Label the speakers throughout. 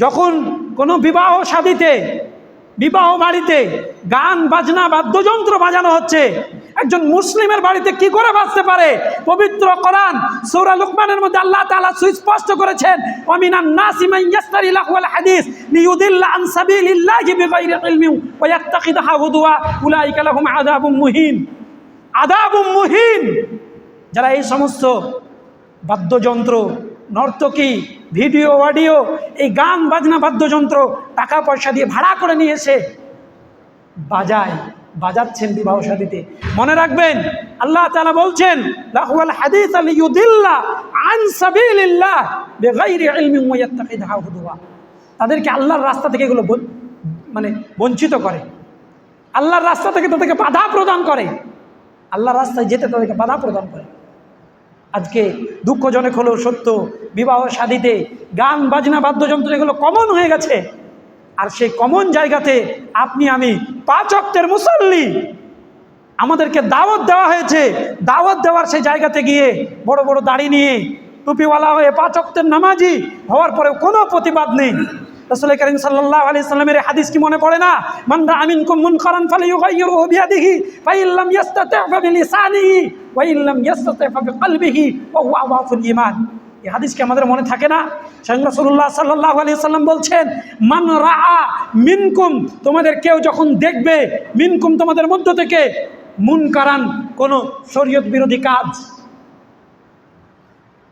Speaker 1: যখন কোনো বিবাহ শাদীতে, বিবাহ বাড়িতে গান বাজনা বাদ্যযন্ত্র বাজানো হচ্ছে, একজন মুসলিমের বাড়িতে কি করে বাজতে পারে? পবিত্র কোরআন সূরা লুকমানের মধ্যে আল্লাহ তাআলা সুস্পষ্ট করেছেন, ওয়া মিনান নাসি মান ইয়াশতারি লাহওয়াল হাদিস লিইউদিল্লা আন সাবিলিল্লাহি বিগাইরি ইলমিন ওয়া ইয়াত্তাখিযুহা হুদুয়া উলাইকা লাহুম আযাবুম মুহিন। আযাবুম মুহিন। যারা এই সমস্ত বাদ্যযন্ত্র, নর্তকী, ভিডিও, অডিও, এই গান বাজনা বাদ্যযন্ত্র টাকা পয়সা দিয়ে ভাড়া করে নিয়ে এসে বাজাচ্ছেন বিবাহ শাদীতে, মনে রাখবেন আল্লাহ তাআলা বলছেন লাহওয়াল হাদিস লিইউদিল্লা আন সাবিলিল্লাহ বিগাইরি ইলমিন ওয়া ইয়াত্তাখিযুহা হুদুয়া। তাদেরকে আল্লাহর রাস্তা থেকে এগুলো বঞ্চিত করে, আল্লাহর রাস্তা থেকে তাদেরকে বাধা প্রদান করে, আল্লাহর রাস্তায় যেতে তাদেরকে বাধা প্রদান করে। আজকে দুঃখজনক হলেও সত্য, বিবাহ শাদীতে গান বাজনা বাদ্যযন্ত্র এগুলো কমন হয়ে গেছে। আর সেই কমন জায়গাতে আপনি আমি 5 ওয়াক্তের মুসল্লি, আমাদেরকে দাওয়াত দেওয়া হয়েছে, দাওয়াত দেওয়ার সেই জায়গাতে গিয়ে বড় বড় দাড়ি নিয়ে টুপিওয়ালা হয়ে 5 ওয়াক্তের নামাজি হওয়ার পরেও কোনো প্রতিবাদ নেই। রাসূল কারীম সাল্লাল্লাহু আলাইহি সাল্লামের হাদিস কি মনে পড়ে না? মান রাআ মিনকুম মুনকারান ফালিয়ুগাইয়িরহু বিয়াদিহি ফাইন লাম ইস্তাতি' ফাবিলিসানিহি ওয়া ইন লাম ইস্তাতি' ফাবিকলবিহি ওয়া হুয়া আওয়াফুল ঈমান। এই হাদিস কি আমাদের মনে থাকে না? স্বয়ং রাসূলুল্লাহ সাল্লাল্লাহু আলাইহি সাল্লাম বলছেন, মান রাআ মিনকুম, তোমাদের কেউ যখন দেখবে, মিনকুম তোমাদের মধ্য থেকে, মুনকারান কোন শরীয়ত বিরোধী কাজ,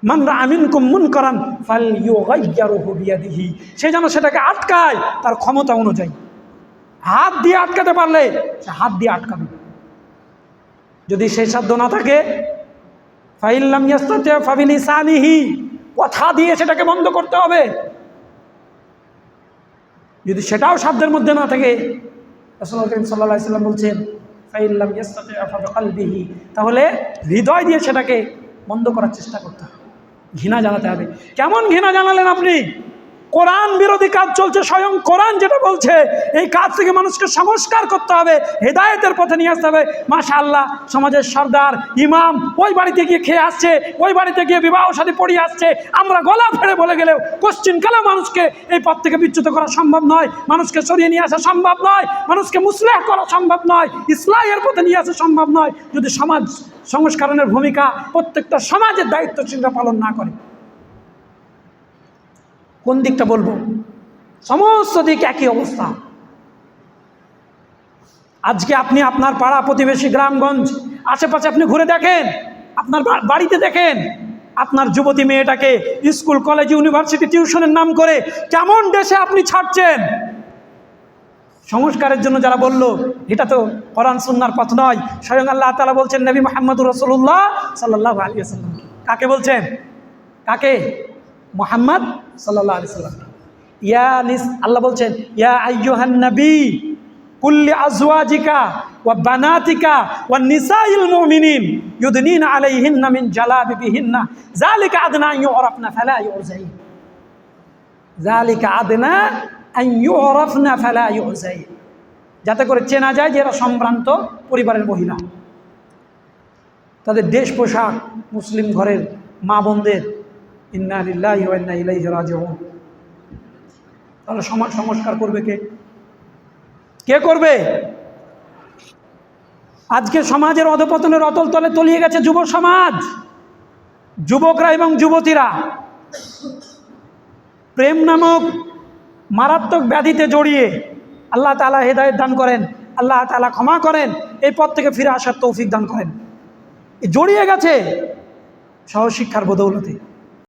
Speaker 1: মান রাআ মিনকুম মুনকারান ফালইয়ুগাইয়িরহু বিয়াদিহি, সে যেন সেটাকে আটকায় তার ক্ষমতা অনুযায়ী। হাত দিয়ে আটকাতে পারলে সে হাত দিয়ে আটকাবে, যদি সেই সাধ্য না থাকে ফাইন লাম ইস্তাতি' ফাবিলিসানিহি, কথা দিয়ে সেটাকে বন্ধ করতে হবে। যদি সেটাও সাধ্যের মধ্যে না থাকে, রাসূলুল্লাহ সাল্লাল্লাহু আলাইহি ওয়াসাল্লাম বলছেন ফাইন লাম ইস্তাতি' ফাবিকলবিহি, তাহলে হৃদয় দিয়ে সেটাকে বন্ধ করার চেষ্টা করতে হবে, ঘৃণা জানাতে হবে। কেমন ঘৃণা জানালেন আপনি? কোরআন বিরোধী কাজ চলছে, স্বয়ং কোরআন যেটা বলছে এই কাজ থেকে মানুষকে সংস্কার করতে হবে, হেদায়েতের পথে নিয়ে আসতে হবে। মাশাআল্লাহ, সমাজের সর্দার ইমাম ওই বাড়িতে গিয়ে খেয়ে আসছে, ওই বাড়িতে গিয়ে বিবাহ শাদী পড়িয়ে আসছে, আমরা গলা ফেড়ে বলে গেলেও কোশ্চিনকালেও মানুষকে এই পথ থেকে বিচ্যুত করা সম্ভব নয়, মানুষকে সরিয়ে নিয়ে আসা সম্ভব নয়, মানুষকে মুসলিহ করা সম্ভব নয়, ইসলাহের পথে নিয়ে আসা সম্ভব নয়, যদি সমাজ সংস্করণের ভূমিকা প্রত্যেকটা সমাজের দায়িত্বশীলরা পালন না করে। কোন দিকটা বলবো? সমস্ত দিক একই অবস্থা। আজকে আপনি আপনার পাড়া প্রতিবেশী গ্রামগঞ্জ আশেপাশে আপনি ঘুরে দেখেন, আপনার বাড়িতে দেখেন, আপনার যুবতী মেয়েটাকে স্কুল কলেজ ইউনিভার্সিটি টিউশনের নাম করে কেমন দেশে আপনি ছাড়ছেন। সংস্কারের জন্য যারা বলল এটা তো কোরআন সুন্নাহর পথ নয়, স্বয়ং আল্লাহ তাআলা বলছেন নবী মুহাম্মদুর রাসূলুল্লাহ সাল্লাল্লাহু আলাইহি ওয়াসাল্লাম। কাকে বলছেন? কাকে? মুহাম্মদ সাল্লাল্লাহু আলাইহি ওয়াসাল্লাম। আল্লাহ বলছেন ইয়া আইয়ুহান নবী কুল্লি আজওয়াজিকা ওয়া বানাতিকা ওয়া নিসাইল মুমিনিন ইউদনিনা আলাইহিন্না মিন জালাবিবিহিন্না যালিকা আদনা আন ইউরাফনা ফালা ইউযাইন, যালিকা আদনা আন ইউরাফনা ফালা ইউযাইন, যাতে করে চেনা যায় যে এরা সম্ভ্রান্ত পরিবারের মহিলা। তাদের দেশ পোশাক মুসলিম ঘরের মা বোনদের, ইন্না লিল্লাহি ওয়া ইন্না ইলাইহি রাজিউন। তাহলে সমাজ সংস্কার করবে কে? কে করবে? আজকে সমাজের অধপতনের অতল তলে তলিয়ে গেছে যুব সমাজ, যুবকরা এবং যুবতীরা প্রেম নামক মারাত্মক ব্যাধিতে জড়িয়ে, আল্লাহ তাআলা হেদায়েত দান করেন, আল্লাহ তাআলা ক্ষমা করেন, এই পথ থেকে ফিরে আসার তৌফিক দান করেন। জড়িয়ে গেছে সহশিক্ষার বদৌলতে।